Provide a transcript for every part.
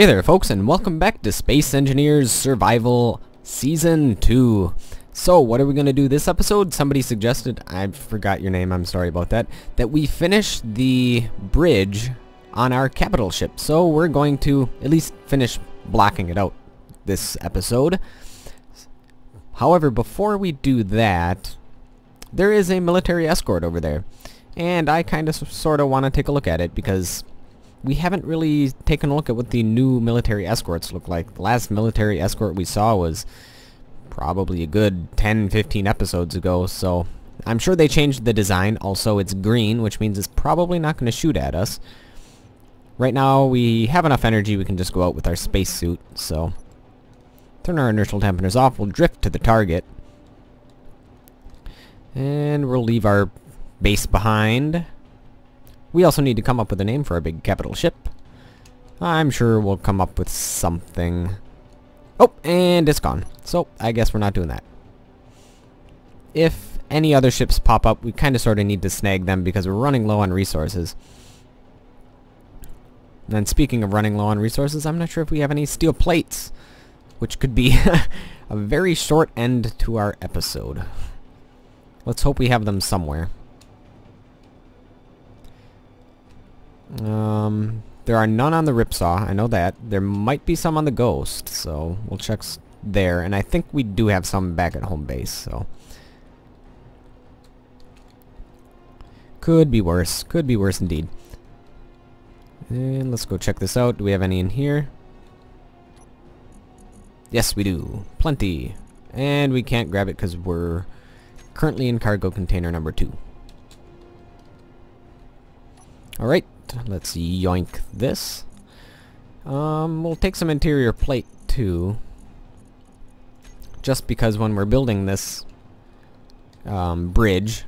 Hey there folks, and welcome back to Space Engineers Survival Season 2. So what are we going to do this episode? Somebody suggested, I forgot your name, I'm sorry about that we finish the bridge on our capital ship. So we're going to at least finish blocking it out this episode. However, before we do that, there is a military escort over there. And I kind of sort of want to take a look at it because we haven't really taken a look at what the new military escorts look like. The last military escort we saw was probably a good 10-15 episodes ago, so I'm sure they changed the design. Also, it's green, which means it's probably not going to shoot at us. Right now, we have enough energy, we can just go out with our spacesuit, so turn our inertial dampeners off, we'll drift to the target. And we'll leave our base behind. We also need to come up with a name for our big capital ship. I'm sure we'll come up with something. Oh, and it's gone. So, I guess we're not doing that. If any other ships pop up, we kind of sort of need to snag them because we're running low on resources. And speaking of running low on resources, I'm not sure if we have any steel plates, which could be a very short end to our episode. Let's hope we have them somewhere. There are none on the Ripsaw, I know that. There might be some on the Ghost, so we'll check there. And I think we do have some back at home base, so could be worse indeed. And let's go check this out. Do we have any in here? Yes, we do. Plenty. And we can't grab it because we're currently in cargo container number 2. Alright. Let's yoink this. We'll take some interior plate too, just because when we're building this bridge,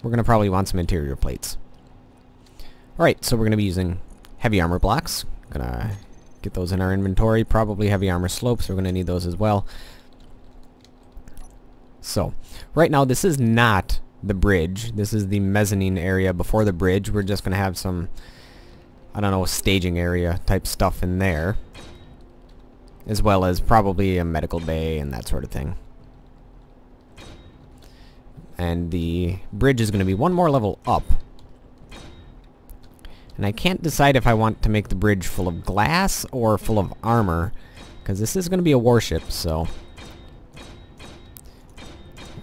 we're gonna probably want some interior plates. Alright, so we're gonna be using heavy armor blocks. Gonna get those in our inventory. Probably heavy armor slopes, we're gonna need those as well. So, right now this is not the bridge. This is the mezzanine area before the bridge. We're just gonna have some, I don't know, staging area type stuff in there, as well as probably a medical bay and that sort of thing. And the bridge is going to be one more level up. And I can't decide if I want to make the bridge full of glass or full of armor, because this is going to be a warship, so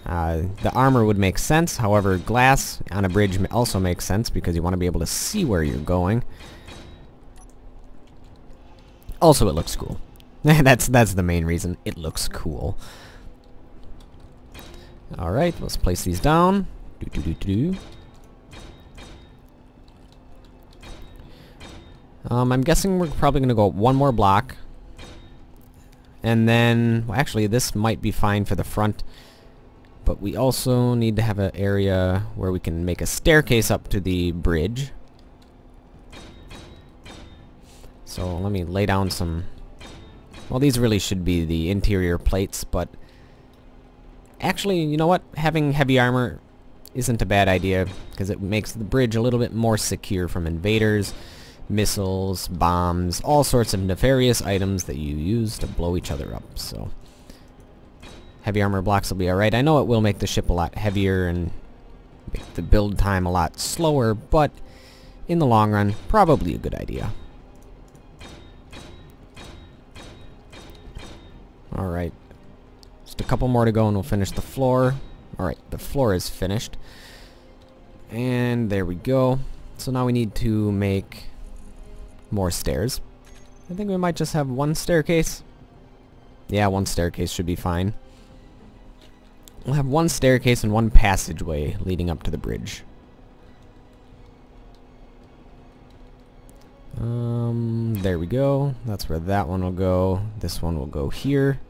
the armor would make sense. However, glass on a bridge also makes sense because you want to be able to see where you're going. Also, it looks cool. That's the main reason. It looks cool. Alright, let's place these down. I'm guessing we're probably going to go one more block. And then, well, actually, this might be fine for the front. But we also need to have an area where we can make a staircase up to the bridge. So let me lay down some, well, these really should be the interior plates, but actually, you know what? Having heavy armor isn't a bad idea because it makes the bridge a little bit more secure from invaders, missiles, bombs, all sorts of nefarious items that you use to blow each other up. So heavy armor blocks will be alright. I know it will make the ship a lot heavier and make the build time a lot slower, but in the long run, probably a good idea. Alright, just a couple more to go and we'll finish the floor. Alright, the floor is finished. And there we go. So now we need to make more stairs. I think we might just have one staircase. Yeah, one staircase should be fine. We'll have one staircase and one passageway leading up to the bridge. There we go. That's where that one will go. This one will go here.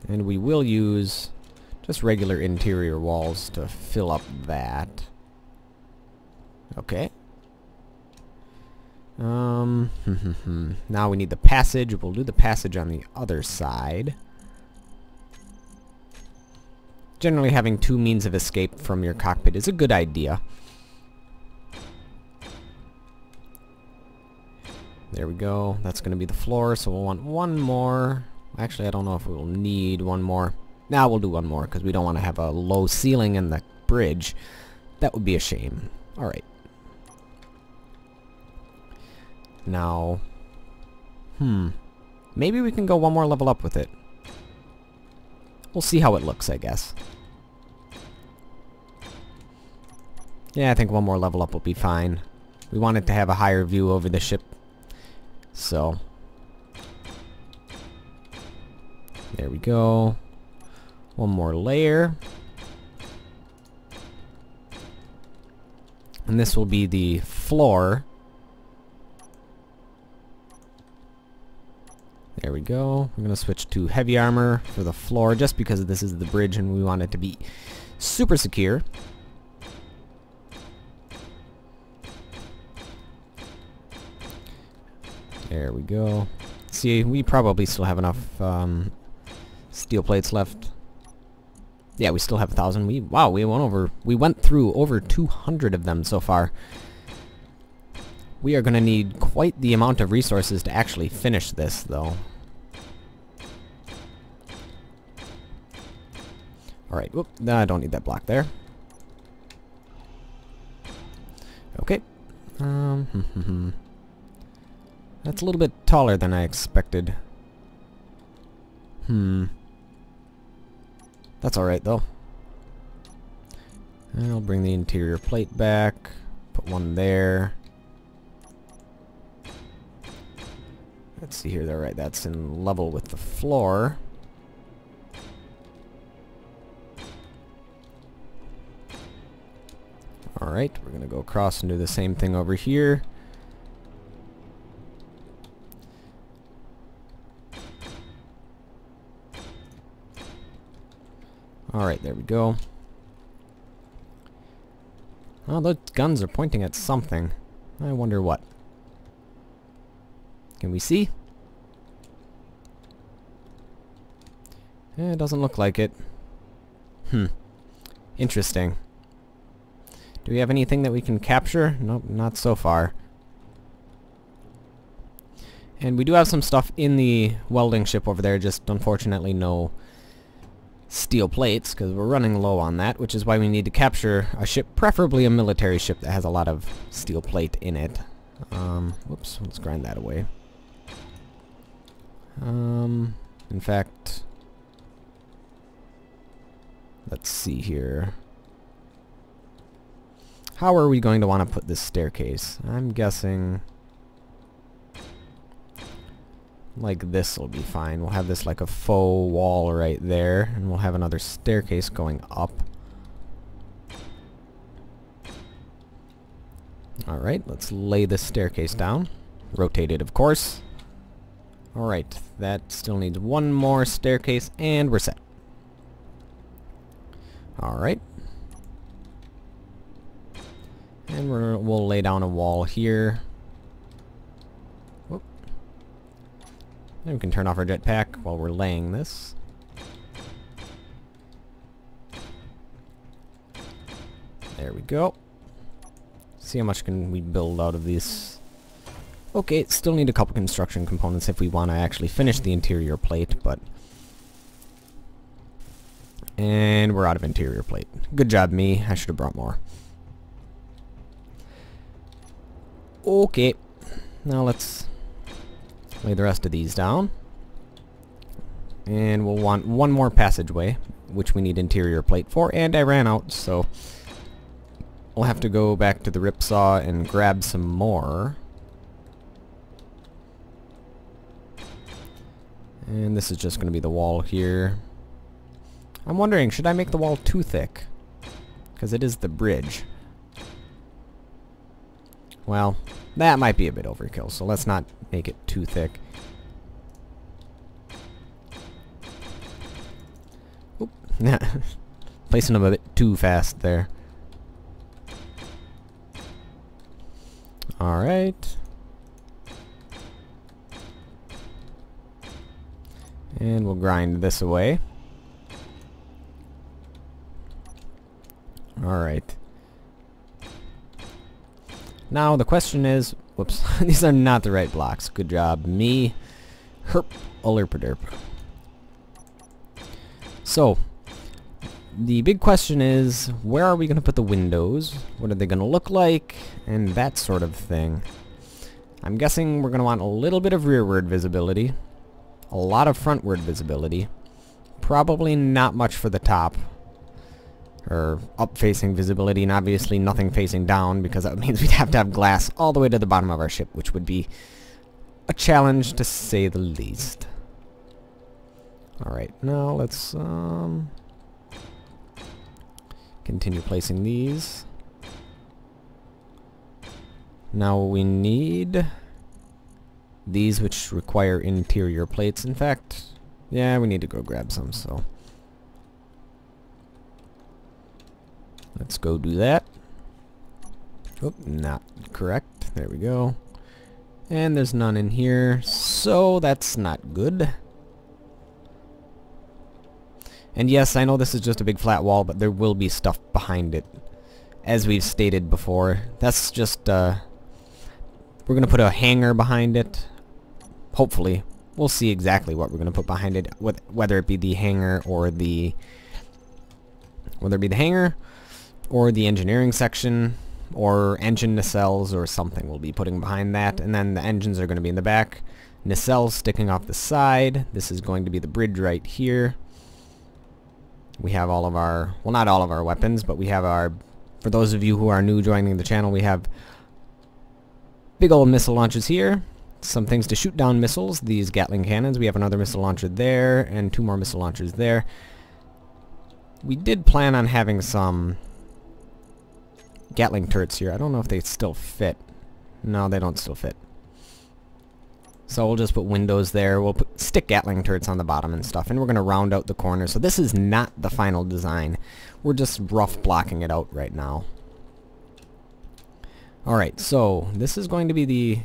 And we will use just regular interior walls to fill up that. Okay. Now we need the passage. We'll do the passage on the other side. Generally having two means of escape from your cockpit is a good idea. There we go. That's going to be the floor, so we'll want one more. Actually, I don't know if we'll need one more. Nah, we'll do one more, because we don't want to have a low ceiling in the bridge. That would be a shame. Alright. Now... maybe we can go one more level up with it. We'll see how it looks, I guess. Yeah, I think one more level up will be fine. We want it to have a higher view over the ship. So... there we go. One more layer. And this will be the floor. There we go. We're going to switch to heavy armor for the floor just because this is the bridge and we want it to be super secure. There we go. See, we probably still have enough steel plates left. Yeah, we still have 1,000. Wow, we went through over 200 of them so far. We are going to need quite the amount of resources to actually finish this, though. Alright, whoop, no, I don't need that block there. Okay. That's a little bit taller than I expected. That's alright, though. And I'll bring the interior plate back. Put one there. Let's see here. Alright, that's in level with the floor. Alright, we're gonna go across and do the same thing over here. Alright, there we go. Oh, those guns are pointing at something. I wonder what. Can we see? It doesn't look like it. Interesting. Do we have anything that we can capture? Nope, not so far. And we do have some stuff in the welding ship over there, just unfortunately no steel plates, because we're running low on that, which is why we need to capture a ship, preferably a military ship that has a lot of steel plate in it. Whoops, let's grind that away. In fact, let's see here. How are we going to want to put this staircase? I'm guessing like this will be fine. We'll have this like a faux wall right there, and we'll have another staircase going up. Alright, let's lay this staircase down. Rotate it, of course. Alright, that still needs one more staircase, and we're set. Alright. And we'll lay down a wall here. Whoop. And we can turn off our jetpack while we're laying this. There we go. See how much can we build out of these. Okay, still need a couple construction components if we want to actually finish the interior plate, but... And we're out of interior plate. Good job, me. I should have brought more. Okay. Now let's lay the rest of these down. And we'll want one more passageway, which we need interior plate for, and I ran out, so... We'll have to go back to the ripsaw and grab some more. And this is just going to be the wall here. I'm wondering, should I make the wall too thick? Because it is the bridge. Well, that might be a bit overkill, so let's not make it too thick. Oop. Placing them a bit too fast there. Alright. And we'll grind this away. Alright. Now the question is, Whoops. These are not the right blocks. Good job, me. Herp. Derp. So, the big question is, where are we going to put the windows? What are they going to look like? And that sort of thing. I'm guessing we're going to want a little bit of rearward visibility. A lot of frontward visibility. Probably not much for the top. Or up-facing visibility, and obviously nothing facing down, because that means we'd have to have glass all the way to the bottom of our ship, which would be a challenge to say the least. Alright, now let's continue placing these. Now we need these, which require interior plates. In fact, yeah, we need to go grab some, so let's go do that. Oh, not correct. There we go. And there's none in here, so that's not good. And yes, I know this is just a big flat wall, but there will be stuff behind it. As we've stated before, that's just, we're going to put a hangar behind it. Hopefully. We'll see exactly what we're going to put behind it, whether it be the hangar or the engineering section, or engine nacelles or something we'll be putting behind that. And then the engines are going to be in the back. Nacelles sticking off the side. This is going to be the bridge right here. We have all of our, well, not all of our weapons, but we have our, for those of you who are new joining the channel, we have big old missile launchers here. Some things to shoot down missiles, these Gatling cannons. We have another missile launcher there, and 2 more missile launchers there. We did plan on having some Gatling turrets here. I don't know if they still fit. No, they don't still fit. So we'll just put windows there. We'll stick Gatling turrets on the bottom and stuff, and we're going to round out the corners. So this is not the final design. We're just rough blocking it out right now. Alright, so this is going to be the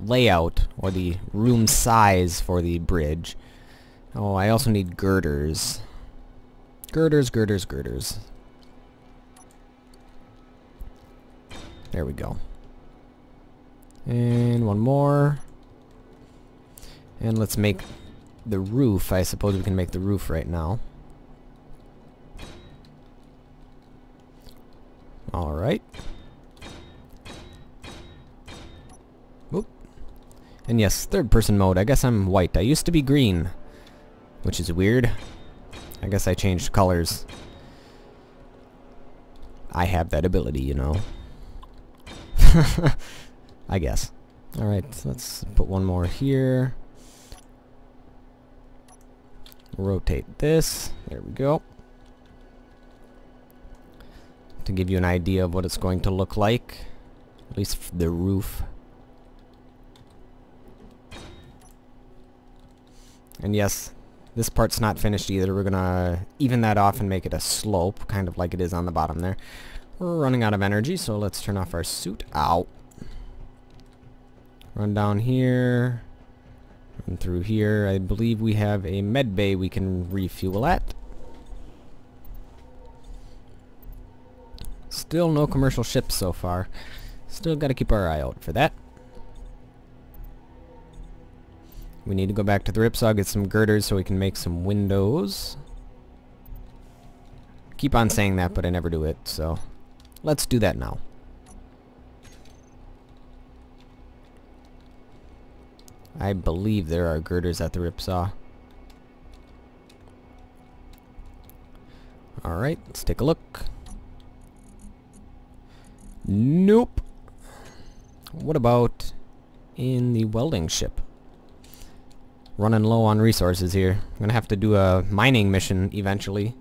layout, or the room size for the bridge. Oh, I also need girders. Girders. There we go. And one more. And let's make the roof. I suppose we can make the roof right now. Alright. Oop. And yes, third person mode. I guess I'm white. I used to be green, which is weird. I guess I changed colors. I have that ability, you know. I guess. Alright, so let's put one more here. Rotate this. There we go. To give you an idea of what it's going to look like. At least the roof. And yes, this part's not finished either. We're gonna even that off and make it a slope, kind of like it is on the bottom there. We're running out of energy, so let's turn off our suit. Ow. Run down here. Run through here. I believe we have a med bay we can refuel at. Still no commercial ships so far. Still gotta keep our eye out for that. We need to go back to the ripsaw, get some girders so we can make some windows. Keep on saying that, but I never do it, so let's do that now. I believe there are girders at the ripsaw. Alright, let's take a look. Nope. What about in the welding ship? Running low on resources here. I'm gonna have to do a mining mission eventually.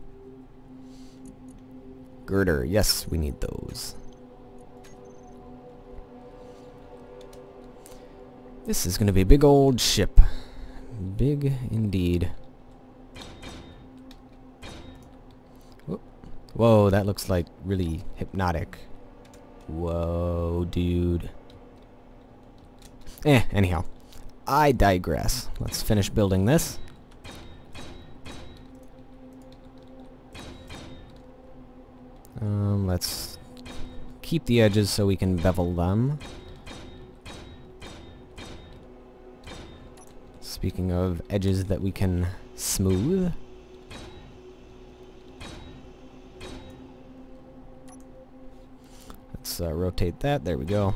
Girder, yes, we need those. This is gonna be a big old ship. Big indeed. Whoop. Whoa, that looks like really hypnotic. Whoa, dude. Anyhow. I digress. Let's finish building this. Let's keep the edges so we can bevel them. Speaking of edges that we can smooth. Let's rotate that. There we go.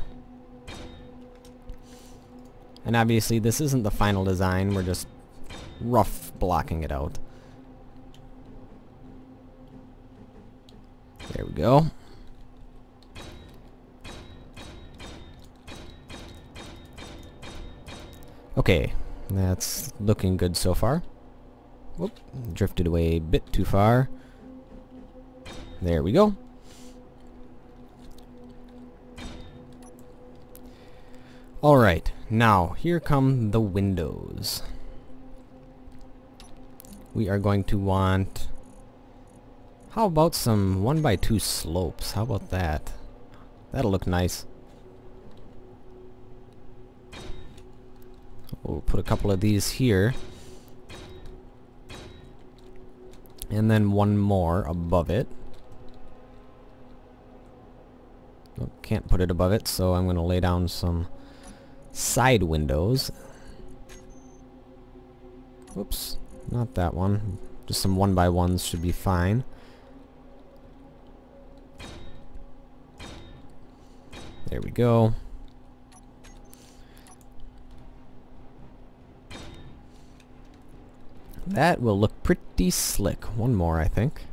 And obviously this isn't the final design. We're just rough blocking it out. There we go. Okay, that's looking good so far. Whoop, drifted away a bit too far. There we go. Alright, now here come the windows. We are going to want... How about some 1x2 slopes? How about that? That'll look nice. We'll put a couple of these here. And then one more above it. Oh, can't put it above it, so I'm going to lay down some side windows. Whoops, not that one. Just some 1x1s should be fine. There we go. That will look pretty slick. One more, I think.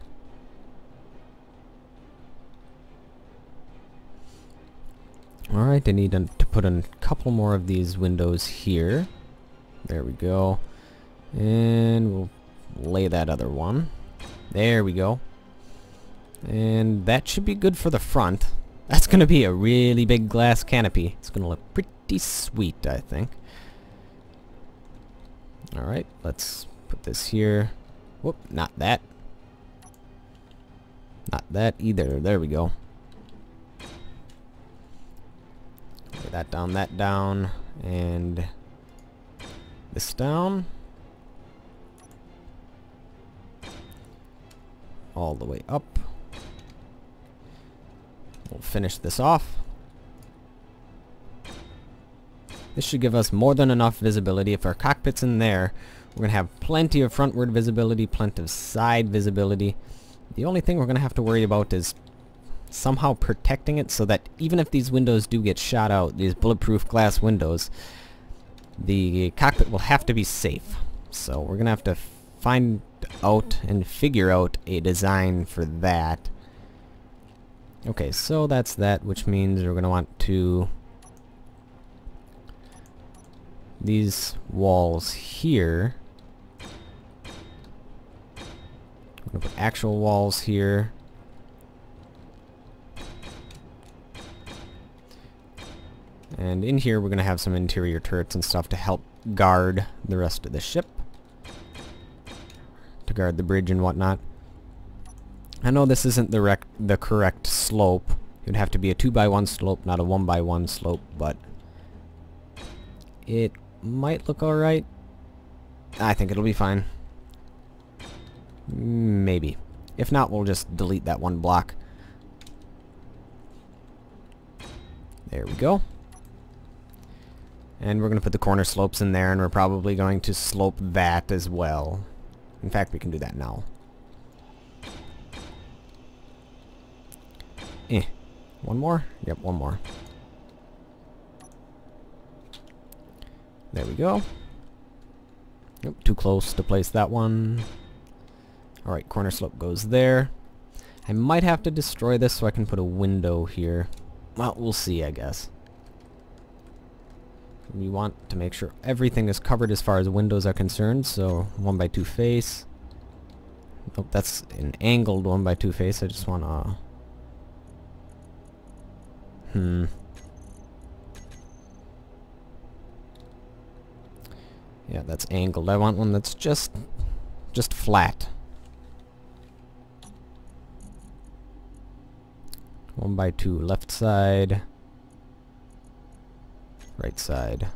Alright, I need to put in a couple more of these windows here. There we go. And we'll lay that other one. There we go. And that should be good for the front. That's going to be a really big glass canopy. It's going to look pretty sweet, I think. Alright, let's put this here. Whoop, not that. Not that either. There we go. Lay that down, and this down. All the way up. We'll finish this off. This should give us more than enough visibility. If our cockpit's in there, we're going to have plenty of frontward visibility, plenty of side visibility. The only thing we're going to have to worry about is somehow protecting it so that even if these windows do get shot out, these bulletproof glass windows, the cockpit will have to be safe. So we're going to have to find out and figure out a design for that. Okay, so that's that, which means we're going to want to... these walls here. I'm going to put actual walls here. And in here we're going to have some interior turrets and stuff to help guard the rest of the ship. To guard the bridge and whatnot. I know this isn't the correct slope. It would have to be a 2x1 slope, not a 1x1 slope, but it might look alright. I think it'll be fine. Maybe. If not, we'll just delete that one block. There we go. And we're going to put the corner slopes in there, and we're probably going to slope that as well. In fact, we can do that now. One more? Yep, one more. There we go. Nope, too close to place that one. Alright, corner slope goes there. I might have to destroy this so I can put a window here. Well, we'll see, I guess. We want to make sure everything is covered as far as windows are concerned, so 1x2 face. Nope, that's an angled 1x2 face. I just want to... Yeah, that's angled. I want one that's just flat. 1x2 left side, right side.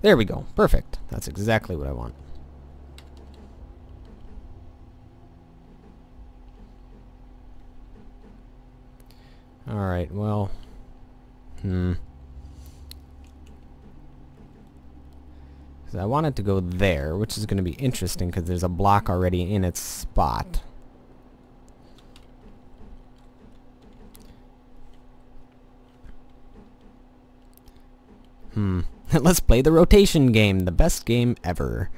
There we go. Perfect. That's exactly what I want. Alright, well... Because I want it to go there, which is going to be interesting because there's a block already in its spot. Let's play the rotation game, the best game ever.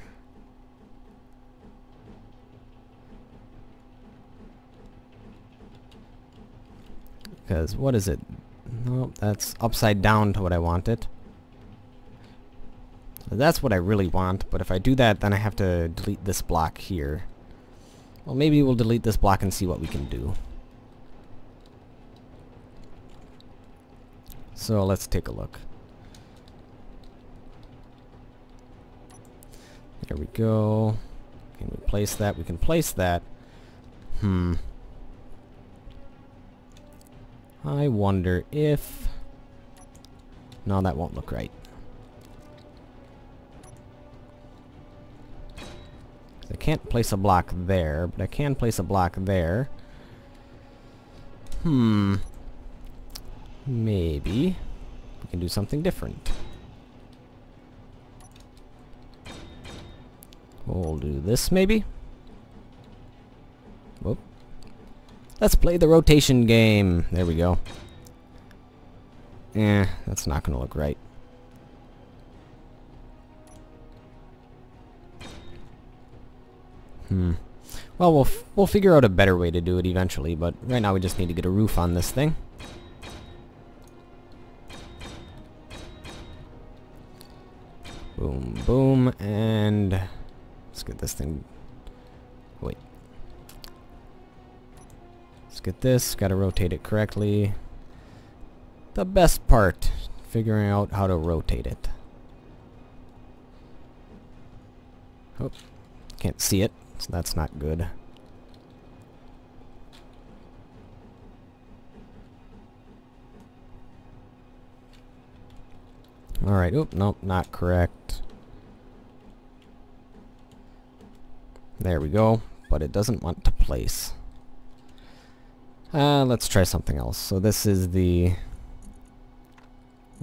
Because, what is it? Nope, that's upside down to what I wanted. So that's what I really want, but if I do that, then I have to delete this block here. Well, maybe we'll delete this block and see what we can do. So, let's take a look. There we go. Can we place that? We can place that. I wonder if... No, that won't look right. I can't place a block there, but I can place a block there. Maybe we can do something different. We'll do this, maybe? Whoop. Let's play the rotation game. There we go. That's not gonna look right. Well, we'll figure out a better way to do it eventually, but right now we just need to get a roof on this thing. Boom, boom, and let's get this thing... Wait. Let's get this. Gotta rotate it correctly. The best part, figuring out how to rotate it. Oh, can't see it, so that's not good. Alright, oop, nope, not correct. There we go, but it doesn't want to place. Let's try something else. So this is the...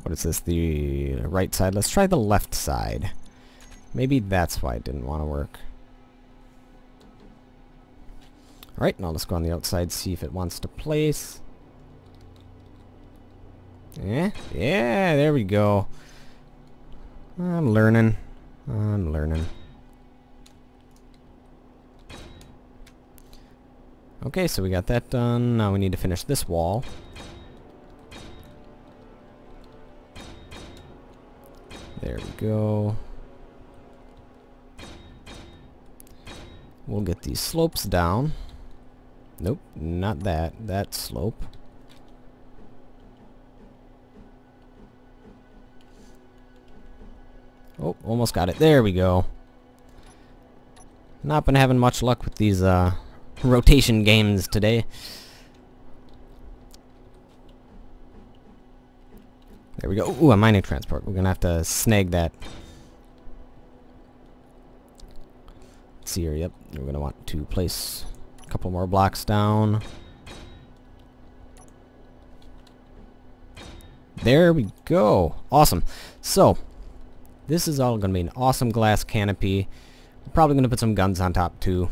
What is this? The right side. Let's try the left side. Maybe that's why it didn't want to work. Alright, now let's go on the outside, see if it wants to place. Yeah, there we go. I'm learning. Okay, so we got that done. Now we need to finish this wall. There we go. We'll get these slopes down. Nope, not that. That slope. Oh, almost got it. There we go. Not been having much luck with these rotation games today. There we go. Ooh, a mining transport. We're gonna have to snag that. Let's see here. Yep, we're gonna want to place a couple more blocks down. There we go. Awesome. So, this is all gonna be an awesome glass canopy. We're probably gonna put some guns on top too.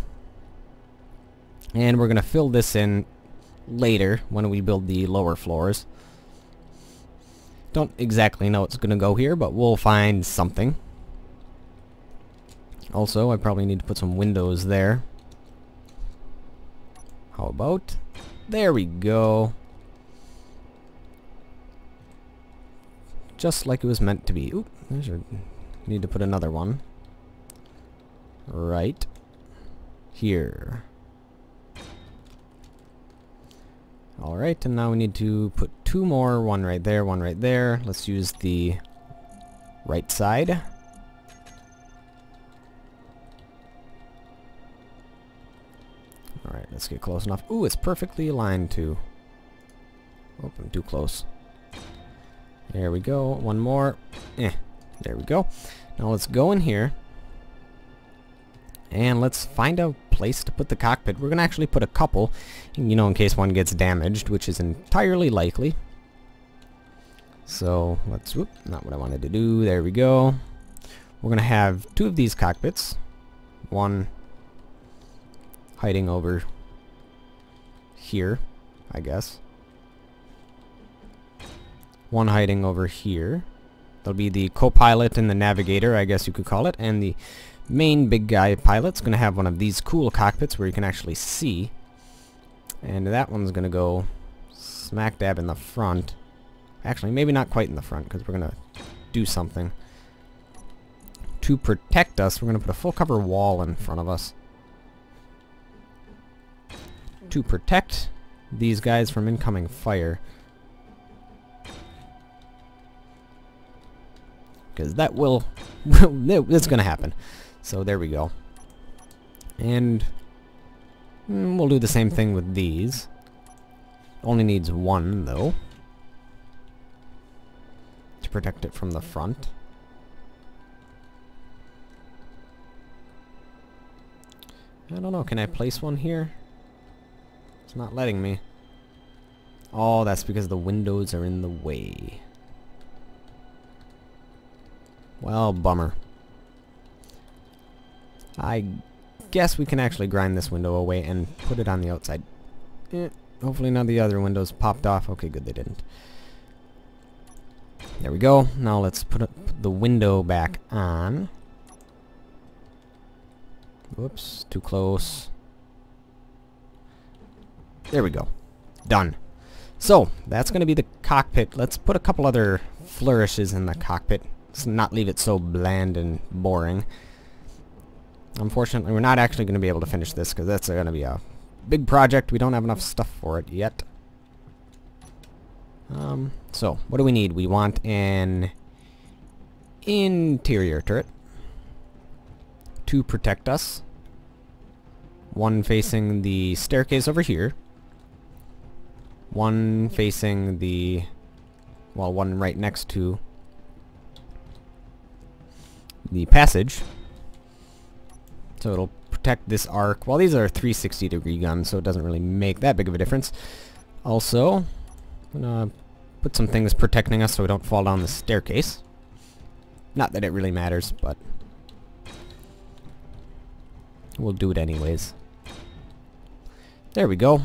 And we're gonna fill this in later when we build the lower floors. Don't exactly know what's gonna go here, but we'll find something. Also, I probably need to put some windows there. How about? There we go. Just like it was meant to be. Oop, need to put another one. Right here. Alright, and now we need to put two more. One right there, one right there. Let's use the right side. Alright, let's get close enough. Ooh, it's perfectly aligned too. Oh, I'm too close. There we go. One more. There we go. Now let's go in here. And let's find a place to put the cockpit. We're going to actually put a couple, you know, in case one gets damaged, which is entirely likely. So let's, whoop, not what I wanted to do. There we go. We're going to have two of these cockpits. One hiding over here, I guess. One hiding over here. There'll be the co-pilot and the navigator, I guess you could call it, and the main big guy pilot's going to have one of these cool cockpits where you can actually see. And that one's going to go smack dab in the front. Actually, maybe not quite in the front, because we're going to do something. To protect us, we're going to put a full cover wall in front of us. To protect these guys from incoming fire. Because that will... it's going to happen. So there we go. And we'll do the same thing with these. Only needs one, though, to protect it from the front. I don't know, can I place one here? It's not letting me. Oh, that's because the windows are in the way. Well, bummer. I guess we can actually grind this window away and put it on the outside. Hopefully none of the other windows popped off. Okay, good, they didn't. There we go. Now let's put the window back on. Whoops, too close. There we go. Done. So, that's going to be the cockpit. Let's put a couple other flourishes in the cockpit. Let's not leave it so bland and boring. Unfortunately, we're not actually going to be able to finish this because that's going to be a big project. We don't have enough stuff for it yet. So, what do we need? We want an interior turret to protect us. One facing the staircase over here. One facing the... well, one right next to the passage. So it'll protect this arc. Well, these are 360-degree guns, so it doesn't really make that big of a difference. Also, I'm gonna put some things protecting us so we don't fall down the staircase. Not that it really matters, but we'll do it anyways. There we go.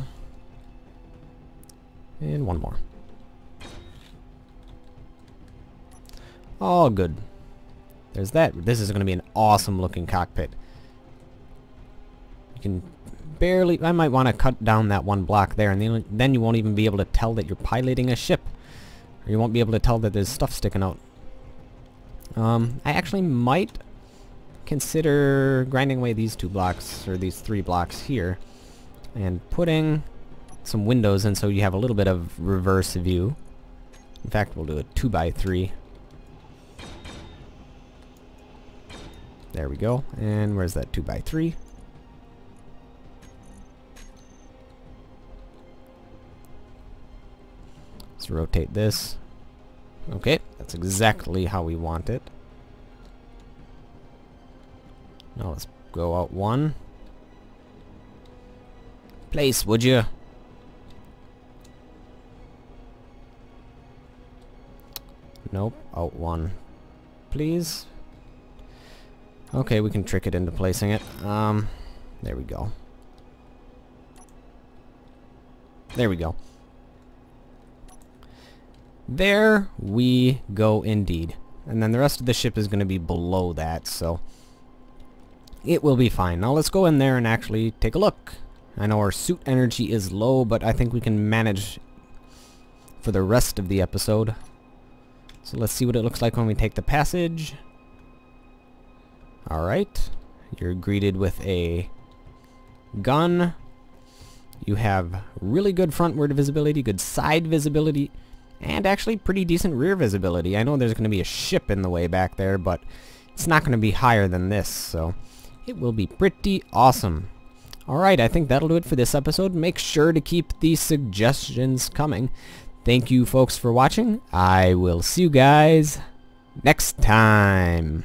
And one more. All good. There's that. This is going to be an awesome looking cockpit. You can barely... I might want to cut down that one block there, and then you won't even be able to tell that you're piloting a ship. Or you won't be able to tell that there's stuff sticking out. I actually might consider grinding away these two blocks, or these three blocks here, and putting some windows in so you have a little bit of reverse view. In fact, we'll do a 2x3. There we go. And where's that 2x3? Let's rotate this. Okay, that's exactly how we want it. Now let's go out one. Place, would you? Nope, out one. Please. Okay, we can trick it into placing it. There we go. There we go. There we go indeed. And then the rest of the ship is going to be below that, so it will be fine. Now let's go in there and actually take a look. I know our suit energy is low, but I think we can manage for the rest of the episode. So let's see what it looks like when we take the passage. Alright. You're greeted with a gun. You have really good frontward visibility, good side visibility, and actually pretty decent rear visibility. I know there's going to be a ship in the way back there, but it's not going to be higher than this, so it will be pretty awesome. Alright, I think that'll do it for this episode. Make sure to keep these suggestions coming. Thank you folks for watching. I will see you guys next time.